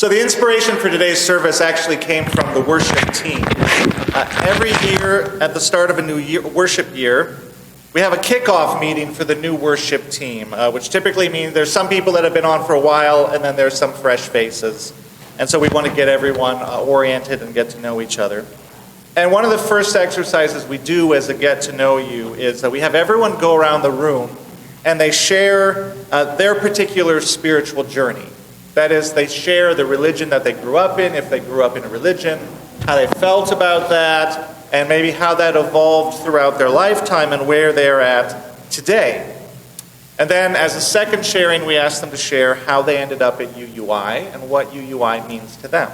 So the inspiration for today's service actually came from the worship team. Every year at the start of a new worship year, we have a kickoff meeting for the new worship team, which typically means there's some people that have been on for a while and then there's some fresh faces. And so we want to get everyone oriented and get to know each other. And one of the first exercises we do as a get to know you is that we have everyone go around the room and they share their particular spiritual journey. That is, they share the religion that they grew up in, if they grew up in a religion, how they felt about that, and maybe how that evolved throughout their lifetime and where they're at today. And then as a second sharing, we ask them to share how they ended up at UUI and what UUI means to them.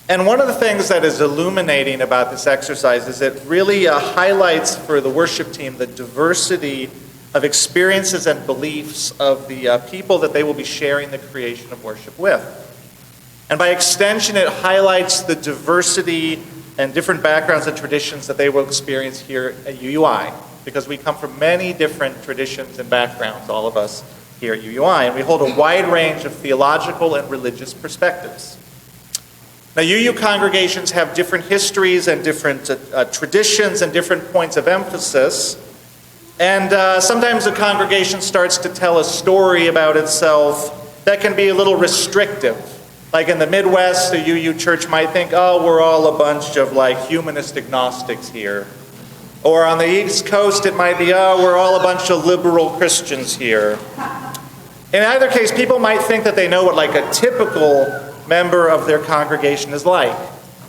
And one of the things that is illuminating about this exercise is it really highlights for the worship team the diversity of experiences and beliefs of the people that they will be sharing the creation of worship with. And by extension, it highlights the diversity and different backgrounds and traditions that they will experience here at UUI, because we come from many different traditions and backgrounds, all of us here at UUI, and we hold a wide range of theological and religious perspectives. Now, UU congregations have different histories and different traditions and different points of emphasis. And sometimes a congregation starts to tell a story about itself that can be a little restrictive. Like in the Midwest, the UU church might think, oh, we're all a bunch of humanist agnostics here. Or on the East Coast, it might be, oh, we're all a bunch of liberal Christians here. In either case, people might think that they know what a typical member of their congregation is like.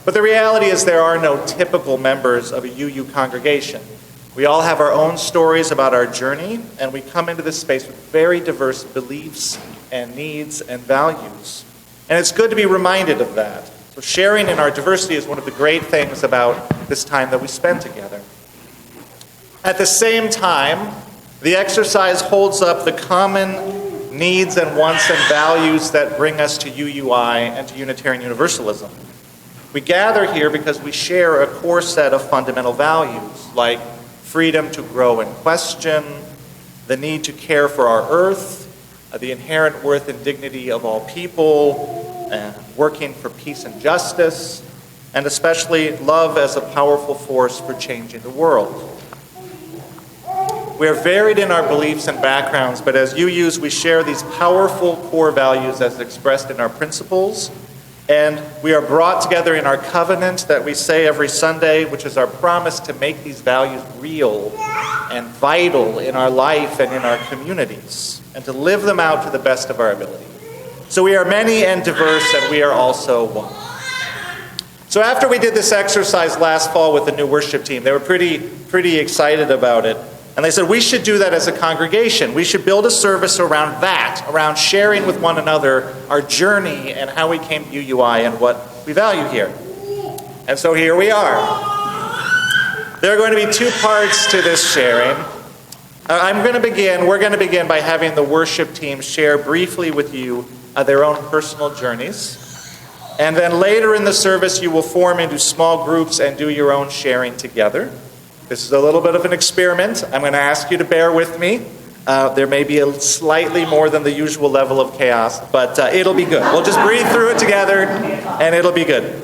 But the reality is there are no typical members of a UU congregation. We all have our own stories about our journey, and we come into this space with very diverse beliefs and needs and values. And it's good to be reminded of that. So sharing in our diversity is one of the great things about this time that we spend together. At the same time, the exercise holds up the common needs and wants and values that bring us to UUI and to Unitarian Universalism. We gather here because we share a core set of fundamental values, like freedom to grow and question, the need to care for our earth, the inherent worth and dignity of all people, and working for peace and justice, and especially love as a powerful force for changing the world. We are varied in our beliefs and backgrounds, but as UUs, we share these powerful core values as expressed in our principles, and we are brought together in our covenant that we say every Sunday, which is our promise to make these values real and vital in our life and in our communities, and to live them out to the best of our ability. So we are many and diverse, and we are also one. So after we did this exercise last fall with the new worship team, they were pretty excited about it. And they said, we should do that as a congregation. We should build a service around that, around sharing with one another our journey and how we came to UUI and what we value here. And so here we are. There are going to be two parts to this sharing. We're going to begin by having the worship team share briefly with you their own personal journeys. And then later in the service, you will form into small groups and do your own sharing together. This is a little bit of an experiment. I'm going to ask you to bear with me. There may be a slightly more than the usual level of chaos, but it'll be good. We'll just breathe through it together, and it'll be good.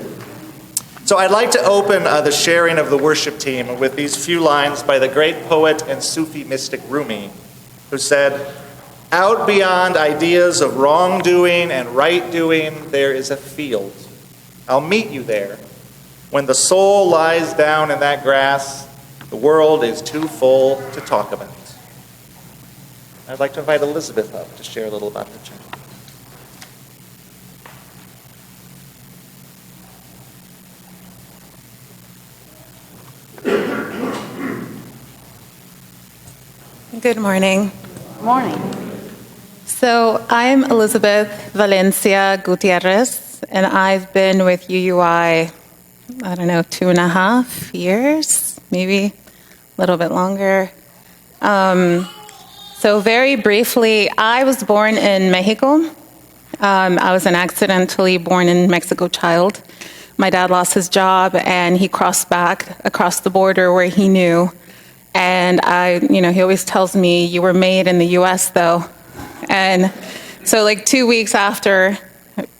So I'd like to open the sharing of the worship team with these few lines by the great poet and Sufi mystic Rumi, who said, "Out beyond ideas of wrongdoing and right-doing, there is a field. I'll meet you there. When the soul lies down in that grass, the world is too full to talk about." I'd like to invite Elizabeth up to share a little about her journey. Good morning. Morning. So I'm Elizabeth Valencia Gutierrez, and I've been with UUI, 2.5 years, maybe a little bit longer. So very briefly, I was born in Mexico. I was an accidentally born in Mexico child. My dad lost his job, and he crossed back across the border where he knew. And he always tells me, "You were made in the U.S., though." And so 2 weeks after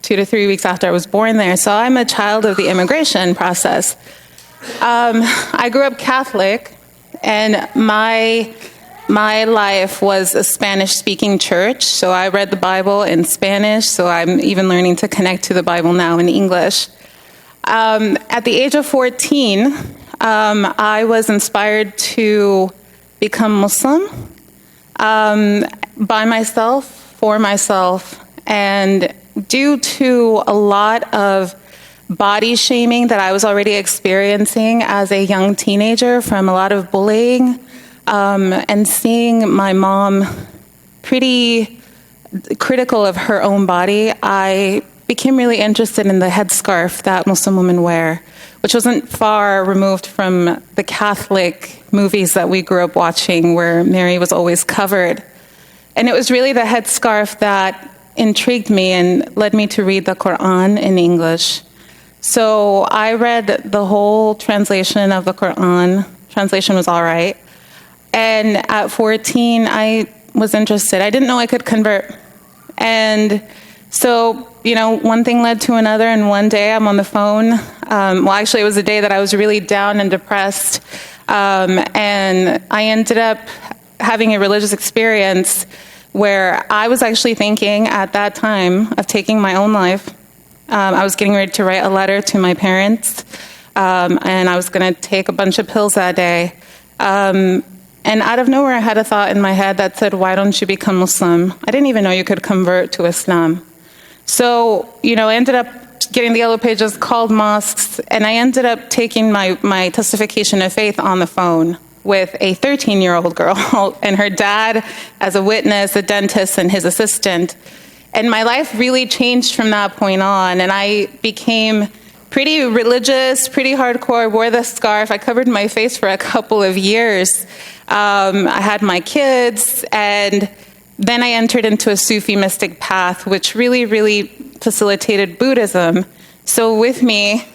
2 to 3 weeks after I was born there. So I'm a child of the immigration process. I grew up Catholic, and my life was a Spanish-speaking church, so I read the Bible in Spanish, so I'm even learning to connect to the Bible now in English. At the age of 14, I was inspired to become Muslim by myself, for myself, and due to a lot of body shaming that I was already experiencing as a young teenager from a lot of bullying, and seeing my mom pretty critical of her own body, I became really interested in the headscarf that Muslim women wear, which wasn't far removed from the Catholic movies that we grew up watching where Mary was always covered. And it was really the headscarf that intrigued me and led me to read the Quran in English. So I read the whole translation of the Quran. Translation was all right. And at 14, I was interested. I didn't know I could convert. And so, one thing led to another, and one day I'm on the phone. Actually, it was a day that I was really down and depressed. And I ended up having a religious experience where I was actually thinking at that time of taking my own life. I was getting ready to write a letter to my parents, and I was going to take a bunch of pills that day. And out of nowhere, I had a thought in my head that said, why don't you become Muslim? I didn't even know you could convert to Islam. So, I ended up getting the yellow pages, called mosques, and I ended up taking my testification of faith on the phone with a 13-year-old girl and her dad as a witness, a dentist, and his assistant. And my life really changed from that point on, and I became pretty religious, pretty hardcore. I wore the scarf. I covered my face for a couple of years. I had my kids, and then I entered into a Sufi mystic path, which really, really facilitated Buddhism. So with me,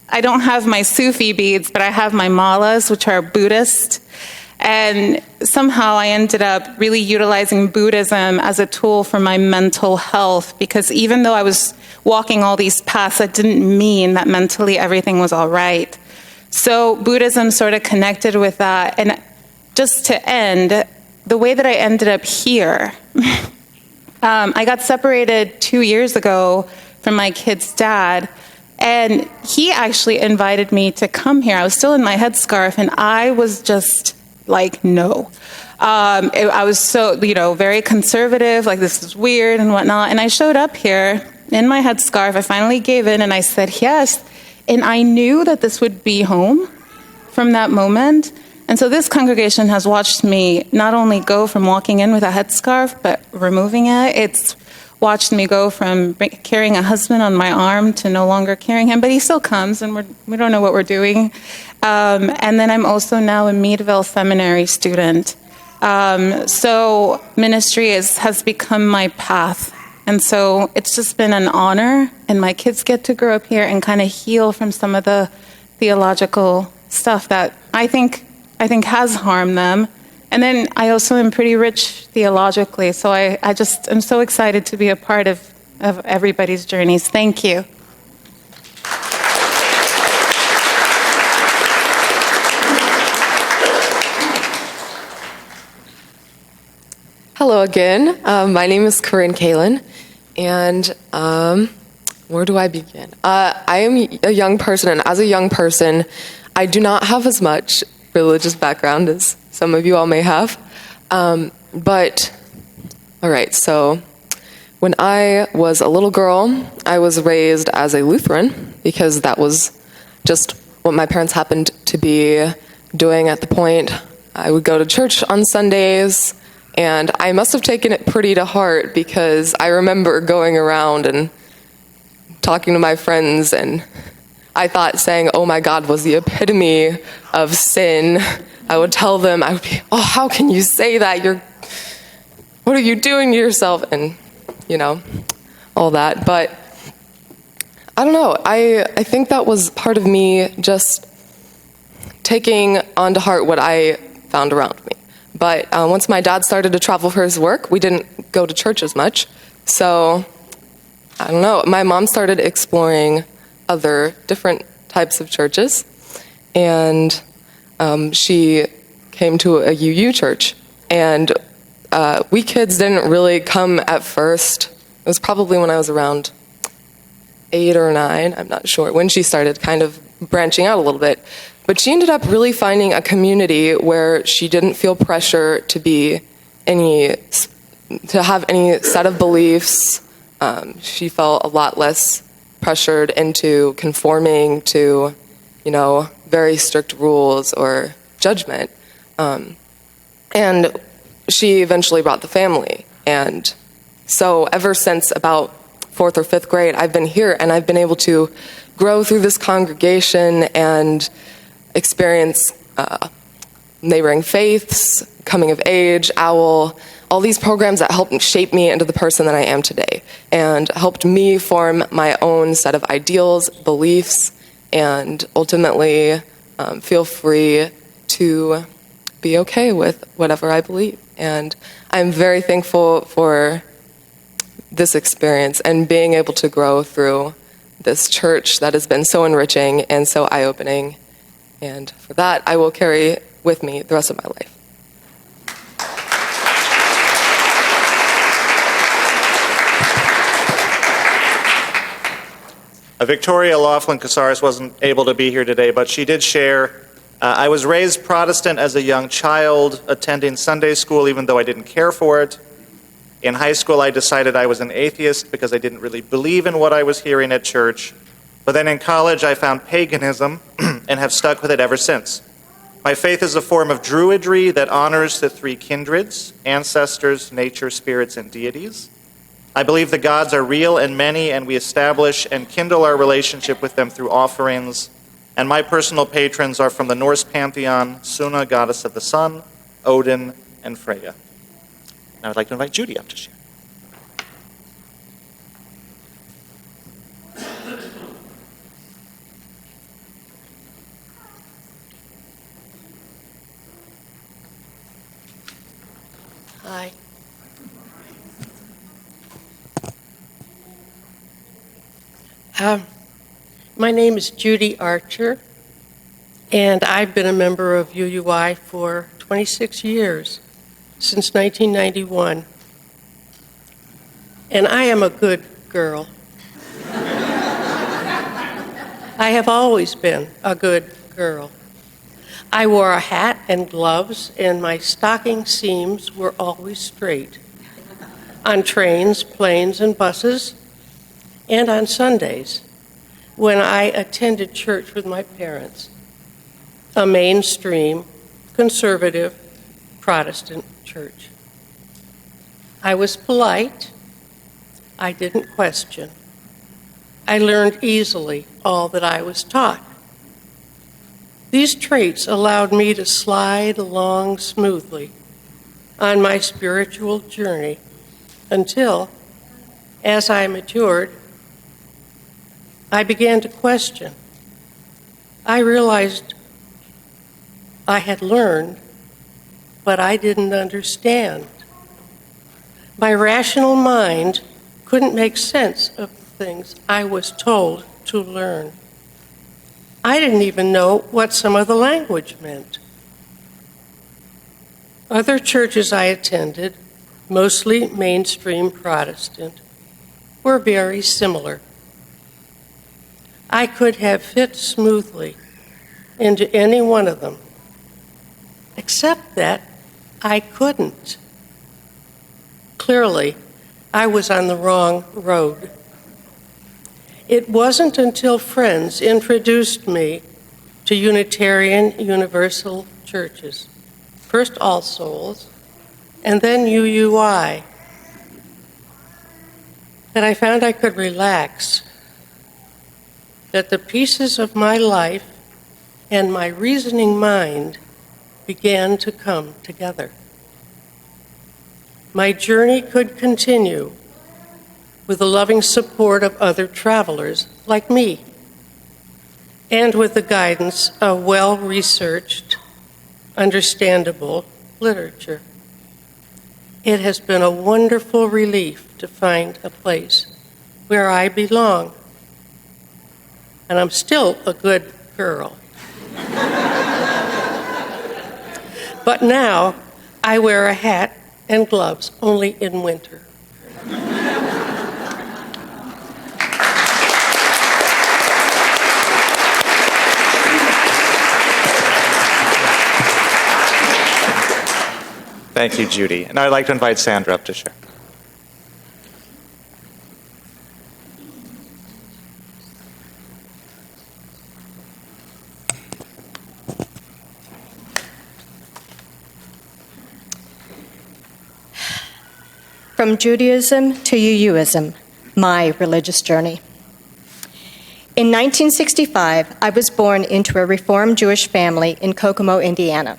I don't have my Sufi beads, but I have my malas, which are Buddhist. And somehow I ended up really utilizing Buddhism as a tool for my mental health, because even though I was walking all these paths, that didn't mean that mentally everything was all right. So Buddhism sort of connected with that. And just to end, the way that I ended up here, I got separated 2 years ago from my kid's dad, and he actually invited me to come here. I was still in my headscarf, and I was just like, no. I was so, very conservative, like this is weird and whatnot. And I showed up here in my headscarf. I finally gave in, and I said yes. And I knew that this would be home from that moment. And so this congregation has watched me not only go from walking in with a headscarf, but removing it. It's watched me go from carrying a husband on my arm to no longer carrying him, but he still comes, and we don't know what we're doing. And then I'm also now a Meadville Seminary student. So ministry has become my path. And so it's just been an honor, and my kids get to grow up here and kind of heal from some of the theological stuff that I think has harmed them. And then I also am pretty rich theologically, so I just am so excited to be a part of everybody's journeys. Thank you. Hello again. My name is Corinne Kalin, and where do I begin? I am a young person, and as a young person, I do not have as much religious background as some of you all may have. But, all right, so when I was a little girl, I was raised as a Lutheran because that was just what my parents happened to be doing at the point. I would go to church on Sundays, and I must have taken it pretty to heart because I remember going around and talking to my friends, and I thought saying, oh my God, was the epitome of sin. I would tell them, I would be, oh, how can you say that? What are you doing to yourself? And, all that. But I don't know. I think that was part of me just taking onto heart what I found around me. But once my dad started to travel for his work, we didn't go to church as much. So I don't know, my mom started exploring other different types of churches, and she came to a UU church, and we kids didn't really come at first. It was probably when I was around 8 or 9, I'm not sure, when she started kind of branching out a little bit. But she ended up really finding a community where she didn't feel pressure to have any set of beliefs. She felt a lot less pressured into conforming to, very strict rules or judgment. And she eventually brought the family. And so ever since about 4th or 5th grade, I've been here, and I've been able to grow through this congregation and experience neighboring faiths, coming of age, OWL, all these programs that helped shape me into the person that I am today, and helped me form my own set of ideals, beliefs, and ultimately feel free to be okay with whatever I believe. And I'm very thankful for this experience and being able to grow through this church that has been so enriching and so eye-opening. And for that, I will carry with me the rest of my life. Victoria Laughlin-Casares wasn't able to be here today, but she did share, I was raised Protestant as a young child, attending Sunday school even though I didn't care for it. In high school, I decided I was an atheist because I didn't really believe in what I was hearing at church. But then in college, I found paganism and have stuck with it ever since. My faith is a form of druidry that honors the 3 kindreds, ancestors, nature, spirits, and deities. I believe the gods are real and many, and we establish and kindle our relationship with them through offerings. And my personal patrons are from the Norse pantheon, Suna, goddess of the sun, Odin, and Freya. I would like to invite Judy up to share. Hi. My name is Judy Archer, and I've been a member of UUI for 26 years, since 1991. And I am a good girl. I have always been a good girl. I wore a hat and gloves, and my stocking seams were always straight. On trains, planes, and buses, and on Sundays, when I attended church with my parents, a mainstream, conservative, Protestant church. I was polite. I didn't question. I learned easily all that I was taught. These traits allowed me to slide along smoothly on my spiritual journey until, as I matured, I began to question. I realized I had learned, but I didn't understand. My rational mind couldn't make sense of the things I was told to learn. I didn't even know what some of the language meant. Other churches I attended, mostly mainstream Protestant, were very similar. I could have fit smoothly into any one of them, except that I couldn't. Clearly, I was on the wrong road. It wasn't until friends introduced me to Unitarian Universal churches, first All Souls, and then UUI, that I found I could relax, that the pieces of my life and my reasoning mind began to come together. My journey could continue with the loving support of other travelers like me, and with the guidance of well-researched, understandable literature. It has been a wonderful relief to find a place where I belong. And I'm still a good girl. But now I wear a hat and gloves only in winter. Thank you, Judy. And I'd like to invite Sandra up to share. From Judaism to UU-ism, my religious journey. In 1965, I was born into a Reformed Jewish family in Kokomo, Indiana.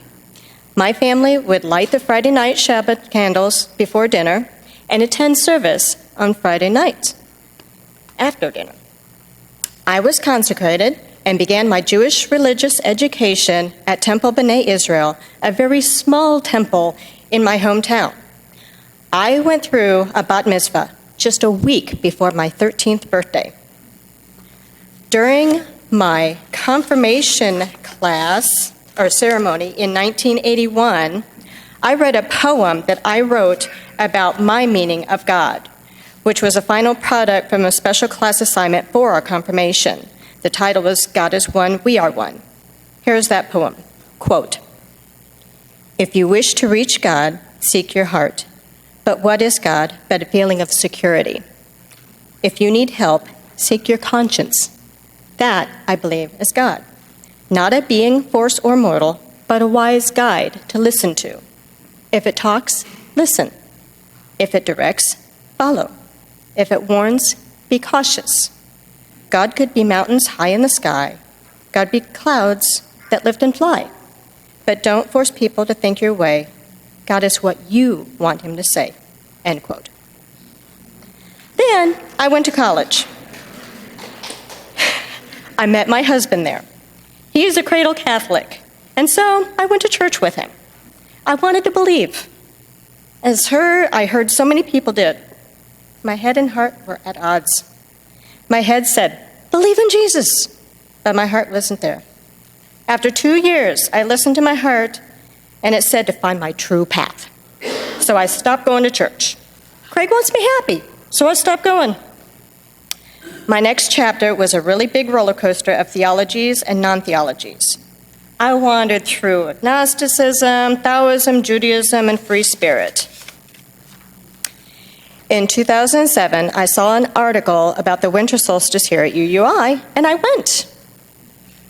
My family would light the Friday night Shabbat candles before dinner and attend service on Friday nights after dinner. I was consecrated and began my Jewish religious education at Temple B'nai Israel, a very small temple in my hometown. I went through a bat mitzvah just a week before my 13th birthday. During my confirmation class or ceremony in 1981, I read a poem that I wrote about my meaning of God, which was a final product from a special class assignment for our confirmation. The title was God is One, We Are One. Here's that poem. Quote, "If you wish to reach God, seek your heart. But what is God but a feeling of security? If you need help, seek your conscience. That, I believe, is God. Not a being, force, or mortal, but a wise guide to listen to. If it talks, listen. If it directs, follow. If it warns, be cautious. God could be mountains high in the sky. God be clouds that lift and fly. But don't force people to think your way. God is what you want him to say." End quote. Then I went to college. I met my husband there. He is a cradle Catholic, and so I went to church with him. I wanted to believe. I heard so many people did. My head and heart were at odds. My head said, "Believe in Jesus," but my heart wasn't there. After 2 years, I listened to my heart, and it said to find my true path. So I stopped going to church. Craig wants me happy, so I stopped going. My next chapter was a really big roller coaster of theologies and non-theologies. I wandered through agnosticism, Taoism, Judaism, and free spirit. In 2007, I saw an article about the winter solstice here at UUI, and I went.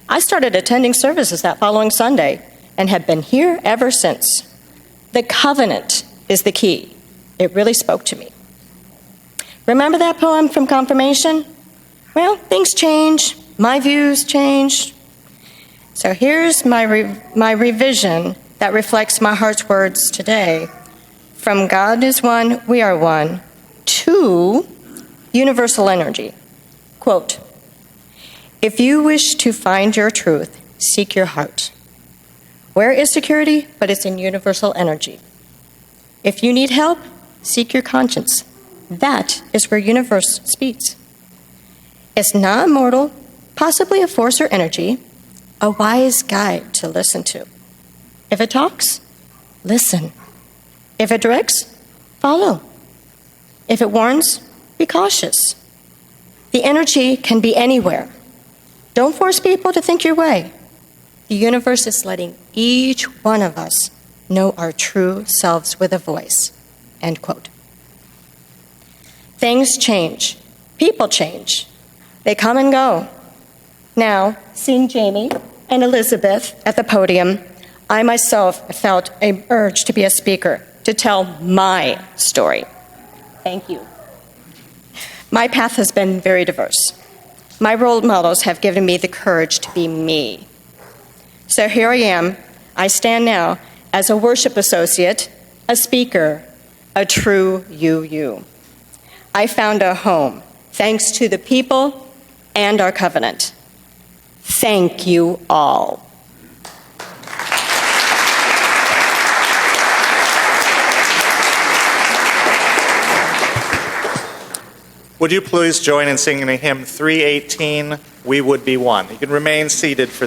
I started attending services that following Sunday and have been here ever since. The covenant is the key. It really spoke to me. Remember that poem from confirmation? Well, things change. My views change. So here's my revision that reflects my heart's words today. From God is one, we are one, to universal energy. Quote, "If you wish to find your truth, seek your heart. Where is security? But it's in universal energy. If you need help, seek your conscience. That is where universe speaks. It's not mortal, possibly a force or energy, a wise guide to listen to. If it talks, listen. If it directs, follow. If it warns, be cautious. The energy can be anywhere. Don't force people to think your way. The universe is letting each one of us know our true selves with a voice." End quote. Things change. People change. They come and go. Now, seeing Jamie and Elizabeth at the podium, I myself felt an urge to be a speaker, to tell my story. Thank you. My path has been very diverse. My role models have given me the courage to be me. So here I am. I stand now as a worship associate, a speaker, a true UU. I found a home thanks to the people and our covenant. Thank you all. Would you please join in singing hymn 318, We Would Be One? You can remain seated for this.